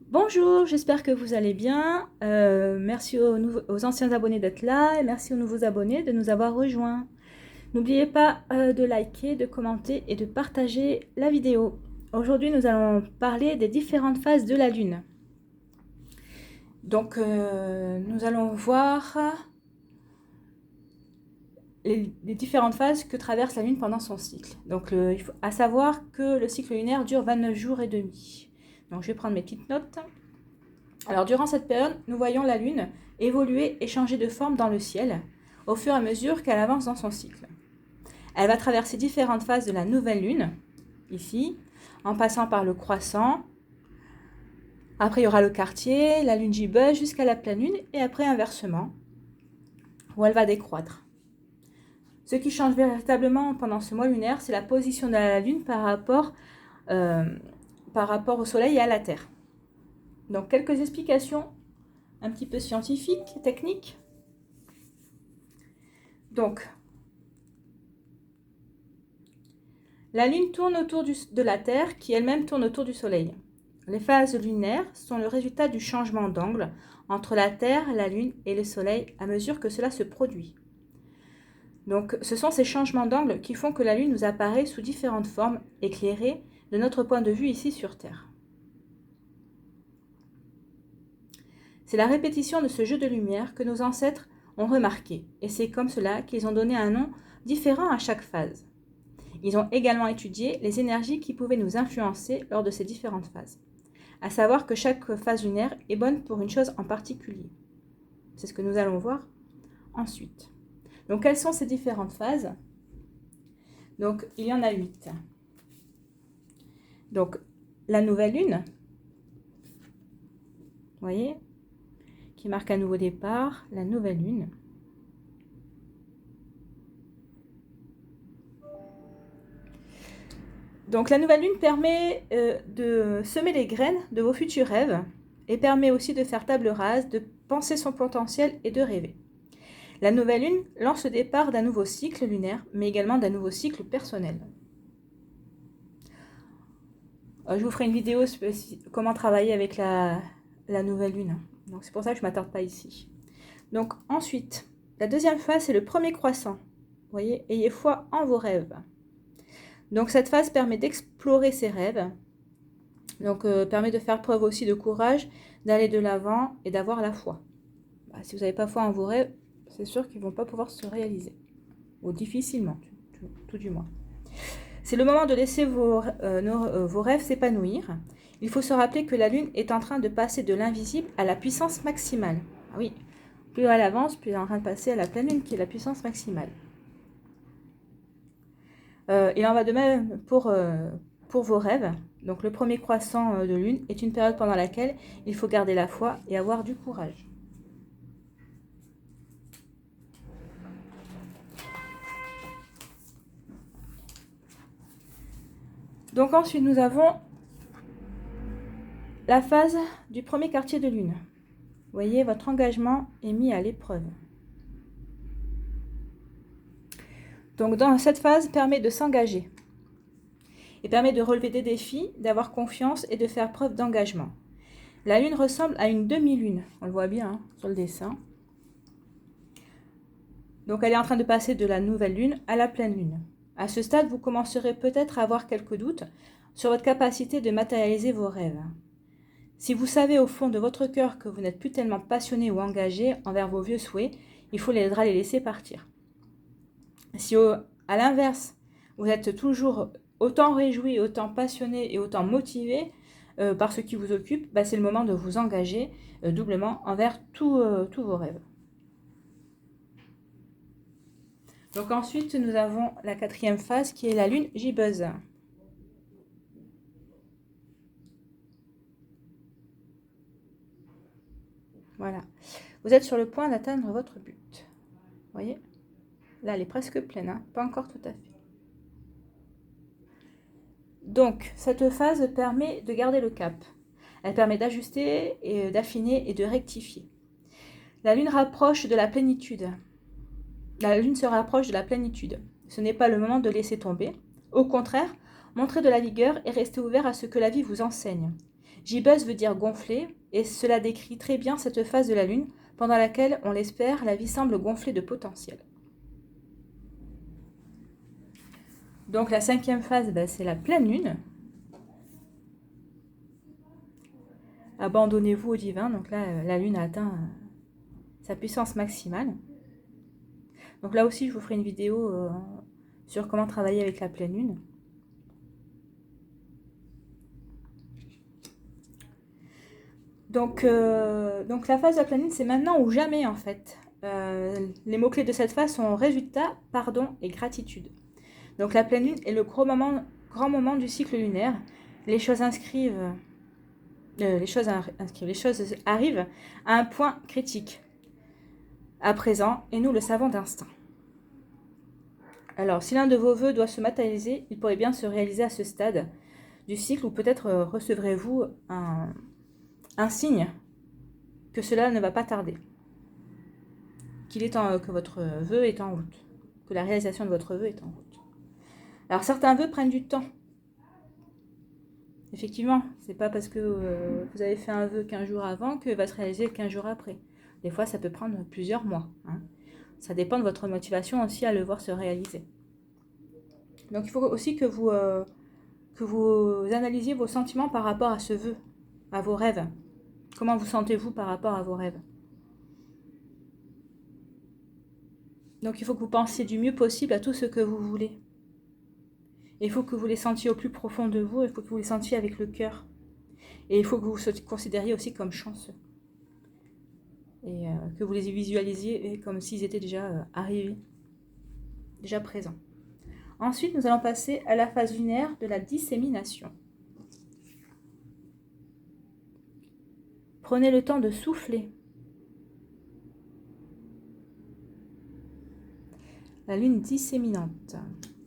Bonjour, j'espère que vous allez bien. Merci aux anciens abonnés d'être là et merci aux nouveaux abonnés de nous avoir rejoints. N'oubliez pas de liker, de commenter et de partager la vidéo. Aujourd'hui, nous allons parler des différentes phases de la Lune. Donc, nous allons voir les différentes phases que traverse la Lune pendant son cycle. Donc, il faut à savoir que le cycle lunaire dure 29 jours et demi. Donc, je vais prendre mes petites notes. Alors, durant cette période, nous voyons la Lune évoluer et changer de forme dans le ciel au fur et à mesure qu'elle avance dans son cycle. Elle va traverser différentes phases de la nouvelle Lune, ici, en passant par le croissant. Après, il y aura le quartier, la Lune gibbeuse jusqu'à la pleine Lune et après inversement, où elle va décroître. Ce qui change véritablement pendant ce mois lunaire, c'est la position de la Lune par rapport au Soleil et à la Terre. Donc, quelques explications un petit peu scientifiques, techniques. Donc, la Lune tourne autour de la Terre, qui elle-même tourne autour du Soleil. Les phases lunaires sont le résultat du changement d'angle entre la Terre, la Lune et le Soleil à mesure que cela se produit. Donc, ce sont ces changements d'angle qui font que la Lune nous apparaît sous différentes formes, éclairées de notre point de vue ici sur Terre. C'est la répétition de ce jeu de lumière que nos ancêtres ont remarqué, et c'est comme cela qu'ils ont donné un nom différent à chaque phase. Ils ont également étudié les énergies qui pouvaient nous influencer lors de ces différentes phases. À savoir que chaque phase lunaire est bonne pour une chose en particulier. C'est ce que nous allons voir ensuite. Donc, quelles sont ces différentes phases? Donc, il y en a 8. Donc, la nouvelle lune, vous voyez, qui marque un nouveau départ, la nouvelle lune. Donc, la nouvelle lune permet de semer les graines de vos futurs rêves et permet aussi de faire table rase, de penser son potentiel et de rêver. La nouvelle lune lance le départ d'un nouveau cycle lunaire, mais également d'un nouveau cycle personnel. Je vous ferai une vidéo comment travailler avec la nouvelle lune. Donc, c'est pour ça que je ne m'attarde pas ici. Donc, ensuite, la deuxième phase, c'est le premier croissant. Vous voyez, ayez foi en vos rêves. Donc, cette phase permet d'explorer ses rêves. Donc, permet de faire preuve aussi de courage, d'aller de l'avant et d'avoir la foi. Si vous n'avez pas foi en vos rêves, c'est sûr qu'ils ne vont pas pouvoir se réaliser. Ou difficilement, tout du moins. C'est le moment de laisser vos rêves s'épanouir. Il faut se rappeler que la Lune est en train de passer de l'invisible à la puissance maximale. Ah oui, plus elle avance, plus elle est en train de passer à la pleine Lune qui est la puissance maximale. Il en va de même pour vos rêves. Donc le premier croissant de Lune est une période pendant laquelle il faut garder la foi et avoir du courage. Donc ensuite, nous avons la phase du premier quartier de Lune. Vous voyez, votre engagement est mis à l'épreuve. Donc dans cette phase, permet de s'engager et permet de relever des défis, d'avoir confiance et de faire preuve d'engagement. La Lune ressemble à une demi-lune, on le voit bien sur le dessin. Donc elle est en train de passer de la nouvelle Lune à la pleine Lune. À ce stade, vous commencerez peut-être à avoir quelques doutes sur votre capacité de matérialiser vos rêves. Si vous savez au fond de votre cœur que vous n'êtes plus tellement passionné ou engagé envers vos vieux souhaits, il faudra les laisser partir. Si à l'inverse, vous êtes toujours autant réjoui, autant passionné et autant motivé par ce qui vous occupe, c'est le moment de vous engager doublement envers tous vos rêves. Donc ensuite, nous avons la quatrième phase qui est la Lune gibbeuse. Voilà. Vous êtes sur le point d'atteindre votre but. Vous voyez? Là, elle est presque pleine, hein? Pas encore tout à fait. Donc, cette phase permet de garder le cap. Elle permet d'ajuster, et d'affiner et de rectifier. La Lune rapproche de la plénitude. La Lune se rapproche de la plénitude. Ce n'est pas le moment de laisser tomber. Au contraire, montrez de la vigueur et restez ouvert à ce que la vie vous enseigne. Gibbous veut dire gonfler, et cela décrit très bien cette phase de la Lune pendant laquelle, on l'espère, la vie semble gonfler de potentiel. Donc la 5e phase, c'est la pleine Lune. Abandonnez-vous au divin. Donc là, la Lune a atteint sa puissance maximale. Donc là aussi, je vous ferai une vidéo sur comment travailler avec la pleine Lune. Donc la phase de la pleine Lune, c'est maintenant ou jamais en fait. Les mots-clés de cette phase sont résultat, pardon et gratitude. Donc la pleine Lune est le grand moment du cycle lunaire. Les choses arrivent à un point critique à présent, et nous le savons d'instinct. Alors, si l'un de vos vœux doit se matérialiser, il pourrait bien se réaliser à ce stade du cycle, ou peut-être recevrez-vous un signe que cela ne va pas tarder, que votre vœu est en route, que la réalisation de votre vœu est en route. Alors, certains vœux prennent du temps. Effectivement, c'est pas parce que vous avez fait un vœu 15 jours avant qu'il va se réaliser 15 jours après. Des fois, ça peut prendre plusieurs mois. Ça dépend de votre motivation aussi à le voir se réaliser. Donc, il faut aussi que vous analysiez vos sentiments par rapport à ce vœu, à vos rêves. Comment vous sentez-vous par rapport à vos rêves? Donc, il faut que vous pensiez du mieux possible à tout ce que vous voulez. Il faut que vous les sentiez au plus profond de vous, il faut que vous les sentiez avec le cœur. Et il faut que vous vous considériez aussi comme chanceux. Et que vous les visualisiez comme s'ils étaient déjà arrivés, déjà présents. Ensuite, nous allons passer à la phase lunaire de la dissémination. Prenez le temps de souffler. La lune disséminante.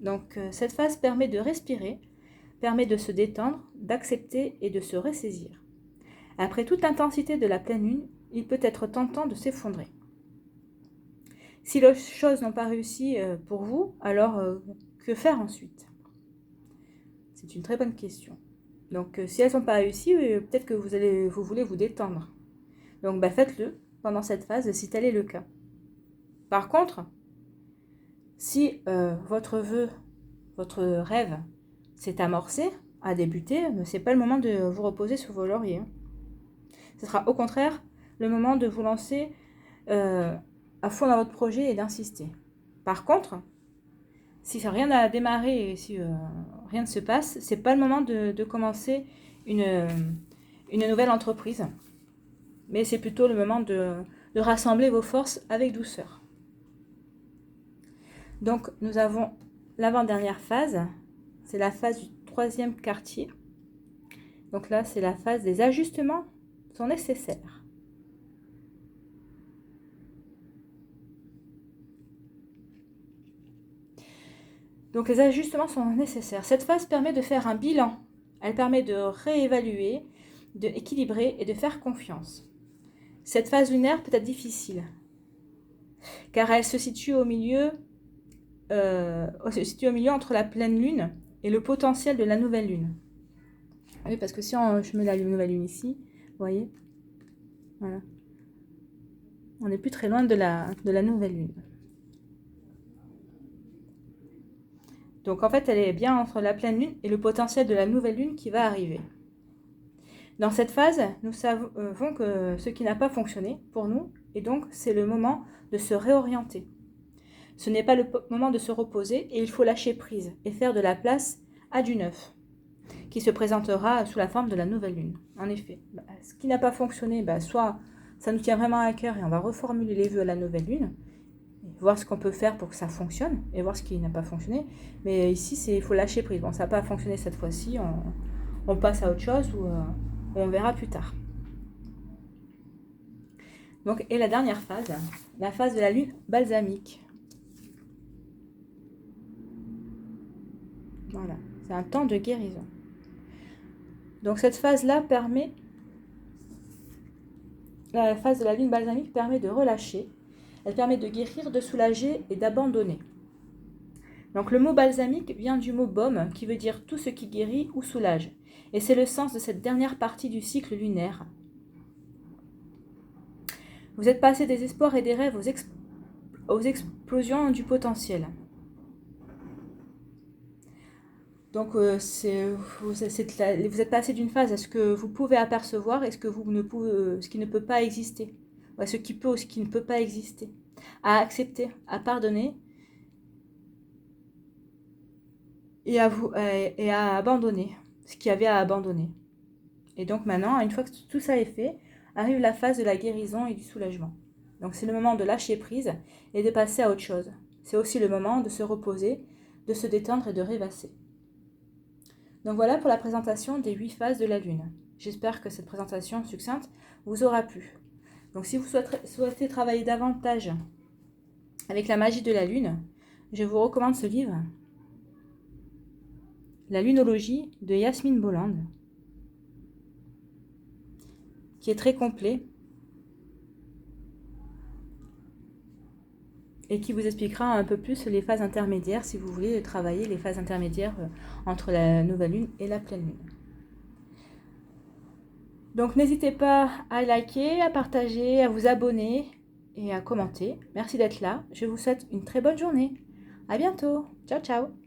Donc, cette phase permet de respirer, permet de se détendre, d'accepter et de se ressaisir. Après toute l'intensité de la pleine lune, il peut être tentant de s'effondrer. Si les choses n'ont pas réussi pour vous, alors que faire ensuite? C'est une très bonne question. Donc, si elles n'ont pas réussi, peut-être que vous voulez vous détendre. Donc, faites-le pendant cette phase si tel est le cas. Par contre, si votre vœu, votre rêve s'est amorcé, a débuté, ce n'est pas le moment de vous reposer sur vos lauriers. Ce sera au contraire le moment de vous lancer à fond dans votre projet et d'insister. Par contre, si rien n'a démarré et si rien ne se passe, ce n'est pas le moment de commencer une nouvelle entreprise. Mais c'est plutôt le moment de rassembler vos forces avec douceur. Donc, nous avons l'avant-dernière phase. C'est la phase du 3e quartier. Donc là, c'est la phase des ajustements sont nécessaires. Donc les ajustements sont nécessaires. Cette phase permet de faire un bilan. Elle permet de réévaluer, d'équilibrer et de faire confiance. Cette phase lunaire peut être difficile, car elle se situe au milieu entre la pleine lune et le potentiel de la nouvelle lune. Oui, parce que si je mets la nouvelle lune ici, vous voyez, voilà, on n'est plus très loin de la nouvelle lune. Donc en fait, elle est bien entre la pleine lune et le potentiel de la nouvelle lune qui va arriver. Dans cette phase, nous savons que ce qui n'a pas fonctionné pour nous, et donc c'est le moment de se réorienter. Ce n'est pas le moment de se reposer et il faut lâcher prise et faire de la place à du neuf, qui se présentera sous la forme de la nouvelle lune. En effet, ce qui n'a pas fonctionné, soit ça nous tient vraiment à cœur et on va reformuler les vœux à la nouvelle lune, voir ce qu'on peut faire pour que ça fonctionne et voir ce qui n'a pas fonctionné. Mais ici, il faut lâcher prise. Bon, ça n'a pas fonctionné cette fois-ci, on passe à autre chose ou on verra plus tard. Donc, et la dernière phase, la phase de la lune balsamique. Voilà, c'est un temps de guérison. Donc cette phase-là la phase de la lune balsamique permet de relâcher, elle permet de guérir, de soulager et d'abandonner. Donc le mot balsamique vient du mot baume qui veut dire tout ce qui guérit ou soulage. Et c'est le sens de cette dernière partie du cycle lunaire. Vous êtes passé des espoirs et des rêves aux explosions du potentiel. Donc vous êtes passé d'une phase à ce que vous pouvez apercevoir et ce qui ne peut pas exister. Ouais, ce qui peut ou ce qui ne peut pas exister. À accepter, à pardonner et à abandonner ce qu'il y avait à abandonner. Et donc maintenant, une fois que tout ça est fait, arrive la phase de la guérison et du soulagement. Donc c'est le moment de lâcher prise et de passer à autre chose. C'est aussi le moment de se reposer, de se détendre et de rêvasser. Donc voilà pour la présentation des 8 phases de la Lune. J'espère que cette présentation succincte vous aura plu. Donc si vous souhaitez travailler davantage avec la magie de la Lune, je vous recommande ce livre, La Lunologie de Yasmine Bolland, qui est très complet et qui vous expliquera un peu plus les phases intermédiaires si vous voulez travailler les phases intermédiaires entre la nouvelle lune et la pleine lune. Donc n'hésitez pas à liker, à partager, à vous abonner et à commenter. Merci d'être là. Je vous souhaite une très bonne journée. À bientôt. Ciao, ciao.